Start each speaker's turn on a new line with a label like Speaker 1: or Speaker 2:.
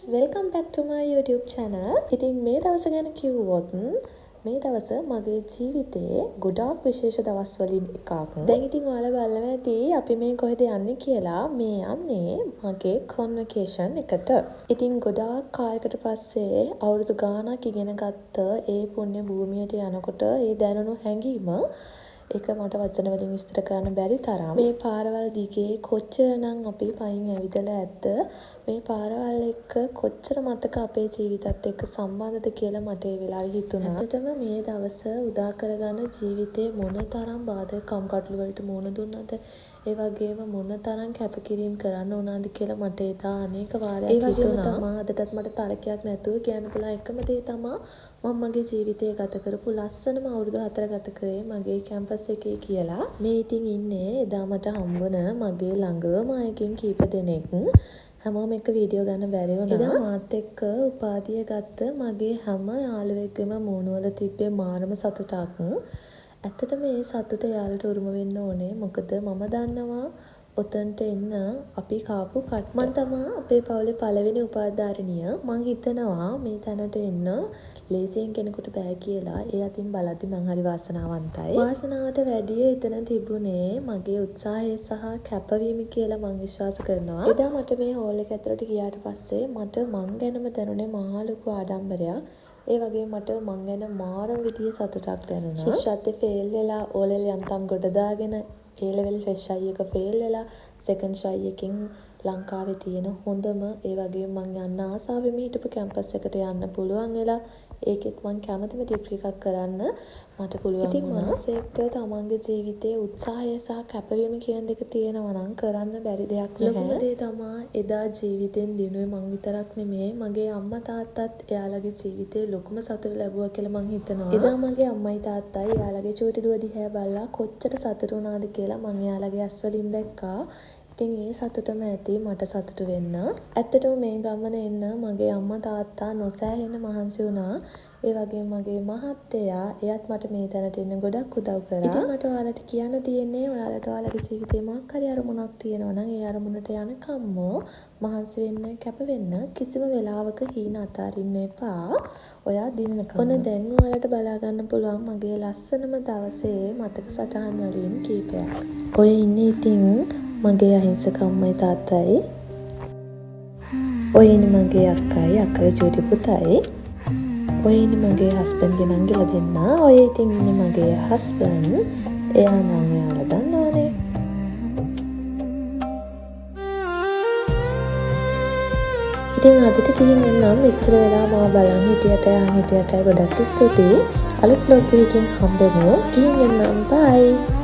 Speaker 1: welcome back to my YouTube channel. ඉතින් මේ දවස ගැන කිව්වොත් මේ දවස මගේ ජීවිතයේ ගොඩාක් විශේෂ දවස් වලින් එකක්. දැන් ඉතින් ඔයාලා බලනවා ඇති අපි මේ කොහෙද යන්නේ කියලා. මේ යන්නේ මගේ convocation එකට. ඉතින් ගොඩාක් කාලයකට පස්සේ අවුරුදු ගාණක් ඉගෙන ගත්ත ඒ පුණ්‍ය භූමියට යනකොට ඒ දැනුණු හැඟීම ඒක මට වචන වලින් විස්තර කරන්න බැරි තරම් මේ පාරවල් දිගේ කොච්චරනම් අපි පයින් ඇවිදලා ඇද්ද මේ පාරවල් එක්ක කොච්චර මතක අපේ ජීවිතත් එක්ක සම්බන්ධද කියලා මට ඒ වෙලාවේ හිතුණා. ඇත්තටම මේ දවස උදා කරගන්න ජීවිතේ මොනතරම් බාධක කම්කටොළු වලට මුහුණ දුන්නද ඒ වගේම මොනතරම් කැපකිරීම කරන්න උනාද කියලා මට එදා අනේක වාරයක් හිතුණා. අදටත් මට තරකයක් නැතුව කියන්න පුළුවන් එකම දේ තමයි මම මගේ ජීවිතය ගත කරපු ලස්සනම අවුරුදු 4 ගත කරේ මගේ කැම්පස් එකේ කියලා. මේ ඉතින් ඉන්නේ එදා මට හම්බුන මගේ ළඟම අයකින් කීප දෙනෙක්. හැමෝම එක වීඩියෝ ගන්න බැරි වුණා. එදා මාත් එක්ක උපාධිය ගත්ත මගේ හැම යාළුවෙක්ගේම මූණවල තිබ්බේ මානම සතුටක්. ඇත්තටම මේ සතුට යාළුවට උරුම වෙන්න ඕනේ. මොකද මම දන්නවා ඔතනට එන්න අපි කාපු මං තමයි අපේ පවුලේ පළවෙනි උපාධාරිනිය. මං හිතනවා මේ තැනට එන්න ලේසියෙන් කෙනෙකුට බෑ කියලා. ඒ අතින් බලද්දි මං හරි වාසනාවන්තයි. වාසනාවට වැඩිය එතන තිබුණේ මගේ උත්සාහය සහ කැපවීම කියලා මං විශ්වාස කරනවා. එදා මට මේ හෝල් එක ඇතුළට ගියාට පස්සේ මට මං ගැනම දැනුනේ මහා ලොකු ආඩම්බරයක්. ඒ වගේ මට මං ගැන මාරම විදිහේ සතුටක් දැනුණා. ශිෂ්‍යත්වයේ ෆේල් වෙලා ඕලෙල් යන්තම් ගොඩ දාගෙන A level fresh eye එක ෆේල් වෙලා සෙකන්ඩ් ෂයි එකකින් ලංකාවේ තියෙන හොඳම ඒ වගේම මං යන්න ආසාවෙම හිටපු කැම්පස් එකට යන්න පුළුවන් වෙලා ඒකෙත් මං කැමතිම ඩිග්‍රී එකක් කරන්න මට පුළුවන් වුණා. ඉතින් මනුස්සයෙක්ට තමන්ගේ ජීවිතයේ උත්සාහය සහ කැපවීම කියන දෙක තියෙනවා නම් කරන්න බැරි දෙයක් නැහැ. ලොකුම දේ තමයි එදා ජීවිතෙන් දිනුවේ මං විතරක් නෙමෙයි මගේ අම්මා තාත්තත් එයාලගේ ජීවිතේ ලොකුම සතුට ලැබුවා කියලා මං හිතනවා. එදා මගේ අම්මයි තාත්තයි එයාලගේ චූටි දුව දිහා බලලා කොච්චර සතුටු වුණාද කියලා මං එයාලගේ ඇස් වලින් දැක්කා. ඉතින් ඒ සතුටම ඇති මට සතුටු වෙන්න. ඇත්තටම මේ ගමන එන්න මගේ අම්මා තාත්තා නොසෑහෙන මහන්සි වුණා. ඒ වගේම මගේ මහත්තයා එයත් මට මේ තැනට එන්න ගොඩක් උදව් කරා. ඉතින් මට ඔයාලට කියන්න තියෙන්නේ ඔයාලට ඔයාලගේ ජීවිතේ මොකක් හරි අරමුණක් තියෙනවා නම් ඒ අරමුණට යනකම්ම මහන්සි වෙන්න කැප වෙන්න කිසිම වෙලාවක හීන අතාරින්න එපා. ඔයා දිනනකම්. ඔන්න දැන් ඔයාලට බලා ගන්න පුළුවන් මගේ ලස්සනම දවසේ මතක සටහන් වලින් කීපයක්. ඔය ඉන්නේ ඉතින් මගේ අහිංසක අම්මයි තාත්තයි. ඔය ඉන්නේ මගේ අක්කයි අක්කගේ චූටි පුතයි. ඔය ඉන්නේ මගේ හස්බන්ඩ්ගේ නංගිලා දෙන්න. ඔය ඉතින් ඉන්නේ මගේ හස්බන්ඩ්. එයා නම් ඔයාලා දන්නවනේ. ඉතින් අදට ගිහින් එන්නම්. මෙච්චර වෙලා මාව බලන් හිටියට ගොඩක් ස්තුතියි. අලුත් vlog එකකින් හම්බෙමු. ගිහින් එන්නම්. bye.